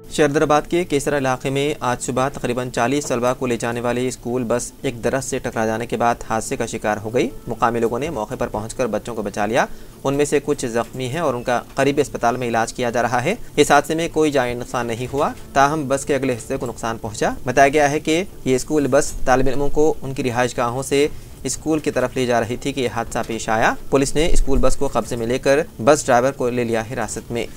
शहरदराबाद के केसरा इलाके में आज सुबह तकरीबन 40 तलबा को ले जाने वाली स्कूल बस एक दरख्त से टकरा जाने के बाद हादसे का शिकार हो गई। मुकामी लोगों ने मौके पर पहुंचकर बच्चों को बचा लिया। उनमें से कुछ जख्मी हैं और उनका करीबी अस्पताल में इलाज किया जा रहा है। इस हादसे में कोई जानी नुकसान नहीं हुआ, ताहम बस के अगले हिस्से को नुकसान पहुंचा। बताया गया है कि ये स्कूल बस तालिब इल्मों को उनकी रिहाइश गाहों से स्कूल की तरफ ले जा रही थी कि यह हादसा पेश आया। पुलिस ने स्कूल बस को कब्जे में लेकर बस ड्राइवर को ले लिया हिरासत में।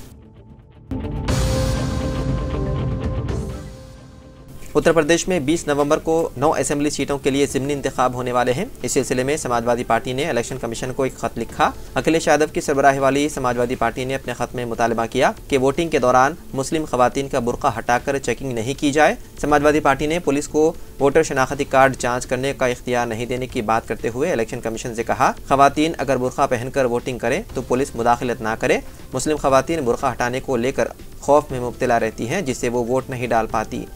उत्तर प्रदेश में 20 नवंबर को 9 असेंबली सीटों के लिए ज़िमनी इंतखाब होने वाले हैं। इस सिलसिले में समाजवादी पार्टी ने इलेक्शन कमीशन को एक खत लिखा। अखिलेश यादव की सरबराही वाली समाजवादी पार्टी ने अपने खत में मुतालबा किया कि वोटिंग के दौरान मुस्लिम खवातीन का बुर्का हटाकर चेकिंग नहीं की जाए। समाजवादी पार्टी ने पुलिस को वोटर शनाख्ती कार्ड जाँच करने का इख्तियार नहीं देने की बात करते हुए इलेक्शन कमीशन से कहा, खवातीन अगर बुर्का पहनकर वोटिंग करें तो पुलिस मुदाखलत ना करे। मुस्लिम खवातीन बुर्का हटाने को लेकर खौफ में मुब्तला रहती हैं, जिससे वो वोट नहीं डाल पाती।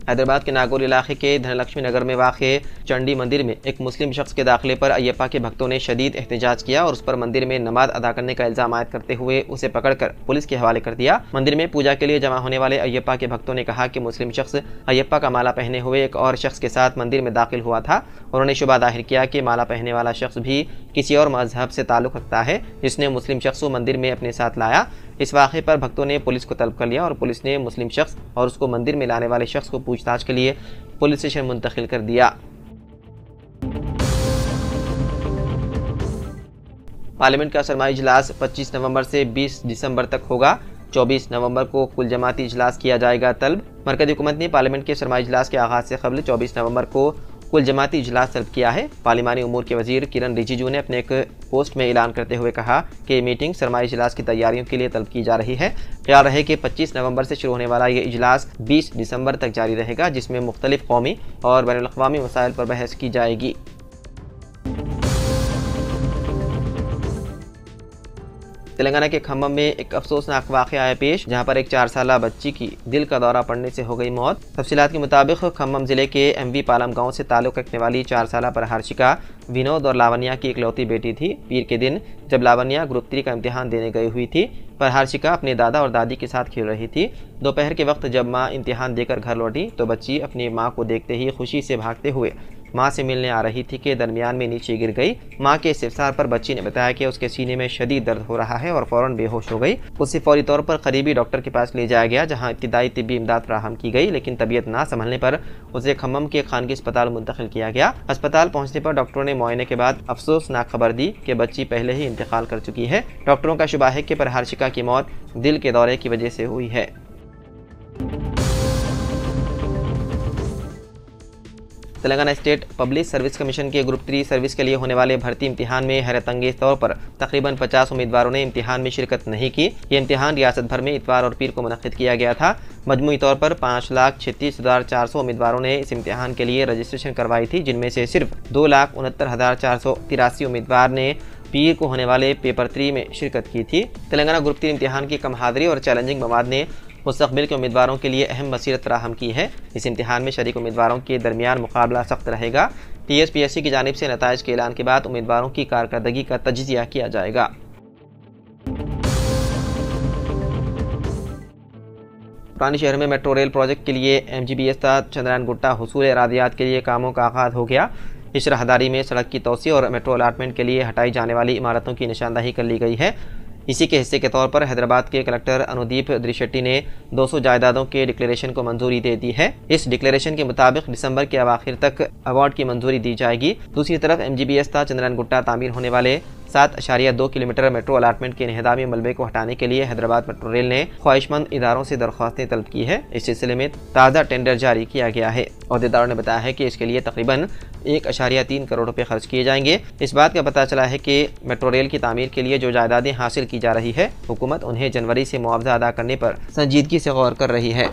हैदराबाद के नागौर इलाके के धनलक्ष्मी नगर में वाक़े चंडी मंदिर में एक मुस्लिम शख्स के दाखिले पर अयप्पा के भक्तों ने शदीद एहतजाज किया और उस पर मंदिर में नमाज अदा करने का इल्जाम आयद करते हुए उसे पकड़कर पुलिस के हवाले कर दिया। मंदिर में पूजा के लिए जमा होने वाले अयप्पा के भक्तों ने कहा कि मुस्लिम शख्स अयप्पा का माला पहने हुए एक और शख्स के साथ मंदिर में दाखिल हुआ था। उन्होंने शुबा जाहिर किया कि माला पहने वाला शख्स भी किसी और मजहब से ताल्लुक़ रखता है, जिसने मुस्लिम शख्स को मंदिर में अपने साथ लाया। इस वाक़े पर भक्तों ने पुलिस को तलब कर लिया और पुलिस ने मुस्लिम शख्स और उसको मंदिर में लाने वाले शख्स को पूछताछ के लिए पुलिस स्टेशन मुंतकिल कर दिया। पार्लियामेंट का सरमाई इजलास 25 नवंबर से 20 दिसंबर तक होगा। 24 नवंबर को कुल जमाती इजलास किया जाएगा तलब। मरकज़ी हुकूमत ने पार्लियामेंट के सरमाई इजलास के आगाज़ से कबल 24 नवंबर को कुल जमाती इजलास तलब किया है। पार्लिमानी उमूर के वजीर किरण रिजिजू ने अपने एक पोस्ट में ऐलान करते हुए कहा कि ये मीटिंग सरमाई इजलास की तैयारियों के लिए तलब की जा रही है। ख्याल रहे कि 25 नवंबर से शुरू होने वाला ये इजलास 20 दिसंबर तक जारी रहेगा, जिसमें मुख्तलिफ कौमी और बैनुल अक़वामी मसाइल पर बहस की जाएगी। तेलंगाना के खम्मम में एक अफसोसनाक वाक़या आया पेश, जहां पर एक 4 साला बच्ची की दिल का दौरा पड़ने से हो गई मौत। तफसीलात के मुताबिक खम्मम ज़िले के MV पालम गांव से ताल्लुक़ रखने वाली 4 साला परहार्शिका विनोद और लावण्या की इकलौती बेटी थी। पीर के दिन जब लावण्या ग्रुप 3 का इम्तिहान देने गई हुई थी, परहार्शिका अपने दादा और दादी के साथ खेल रही थी। दोपहर के वक्त जब माँ इम्तिहान देकर घर लौटी तो बच्ची अपनी माँ को देखते ही खुशी से भागते हुए माँ से मिलने आ रही थी कि दरमियान में नीचे गिर गई। माँ के इस्तिफ़सार पर बच्ची ने बताया कि उसके सीने में शदीद दर्द हो रहा है और फ़ौरन बेहोश हो गई। उसे फौरी तौर पर करीबी डॉक्टर के पास ले जाया गया, जहाँ इब्तिदाई तिब्बी इमदाद फराहम की गई, लेकिन तबीयत ना संभलने पर उसे खम्मम के खानगी अस्पताल मुंतकिल किया गया। अस्पताल पहुँचने पर डॉक्टरों ने मुआयने के बाद अफसोसनाक खबर दी कि बच्ची पहले ही इंतकाल कर चुकी है। डॉक्टरों का शुबा है कि परहार्शिका की मौत दिल के दौरे की वजह से हुई है। Telangana state public service commission के ग्रुप 3 सर्विस के लिए होने वाले भर्ती इम्तिहान में हैरत अंगेज तौर पर तकरीबन 50 उम्मीदवारों ने इम्तिहान में शिरकत नहीं की। ये इम्तिहान रियासत भर में इतवार और पीर को मुनक्किद किया गया था। मजमूई तौर पर 5,36,400 उम्मीदवारों ने इस इम्तिहान के लिए रजिस्ट्रेशन करवाई थी, जिनमें से सिर्फ 2,69,483 उम्मीदवार ने पीर को होने वाले पेपर 3 में शिरकत की थी। तेलंगाना ग्रुप 3 इम्तिहान की कम हाज़िरी और चैलेंजिंग मवाद ने मुस्तक़बिल के उम्मीदवारों के लिए अहम बसीरत फराहम की है। इस इम्तिहान में शरीक उम्मीदवारों के दरमियान मुकाबला सख्त रहेगा। TSPSC की जानिब से नताइज के ऐलान के बाद उम्मीदवारों की कारकर्दगी का तज्ज़िया किया जाएगा। पुरानी शहर में मेट्रो रेल प्रोजेक्ट के लिए MGBS चंद्रायन गुट्टा हुसूल इरादियात के लिए कामों का आगाज़ हो गया। इस राहदारी में सड़क की तोसी और मेट्रो अलाटमेंट के लिए हटाई जाने वाली इमारतों की निशानदही कर ली गई है। इसी के हिस्से के तौर पर हैदराबाद के कलेक्टर अनुदीप द्रिशेट्टी ने 200 जायदादों के डिक्लेरेशन को मंजूरी दे दी है। इस डिक्लेरेशन के मुताबिक दिसंबर के अवाखिर तक अवार्ड की मंजूरी दी जाएगी। दूसरी तरफ MGBS चंद्रायन गुट्टा तामीर होने वाले 7.2 किलोमीटर मेट्रो अलाटमेंट के इन्हदामी मलबे को हटाने के लिए हैदराबाद मेट्रो रेल ने ख्वाहिशमंद इदारों से दरख्वास्तें तलब की है। इस सिलसिले में ताज़ा टेंडर जारी किया गया है। अहदेदारों ने बताया है कि इसके लिए तकरीबन 1.3 करोड़ रुपए खर्च किए जाएंगे। इस बात का पता चला है कि मेट्रो रेल की तामीर के लिए जो जायदादें हासिल की जा रही है, हुकूमत उन्हें जनवरी से मुआवजा अदा करने पर संजीदगी से गौर कर रही है।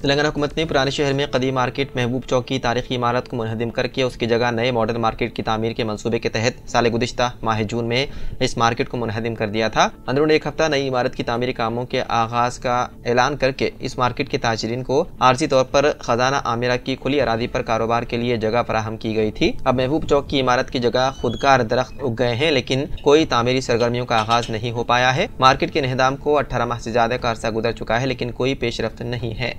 तेलंगाना हुकूमत ने पुराने शहर में कदीम मार्केट महबूब चौक की तारीखी इमारत को मुनहदिम करके उसकी जगह नए मॉडर्न मार्केट की तामीर के मंसूबे के तहत साल गुज़िश्ता माह जून में इस मार्केट को मुनहदिम कर दिया था। अंदरून एक हफ्ता नई इमारत की तामीरी कामों के आगाज का ऐलान करके इस मार्केट के ताजरीन को आर्जी तौर पर खजाना आमिरा की खुली अराजी पर कारोबार के लिए जगह फराहम की गई थी। अब महबूब चौक की इमारत की जगह खुदकार दरख्त उग गए हैं, लेकिन कोई तामीरी सरगर्मियों का आगाज नहीं हो पाया है। मार्केट के इन्हदाम को 18 माह से ज्यादा का अरसा गुजर चुका है, लेकिन कोई पेशरफ्त नहीं है।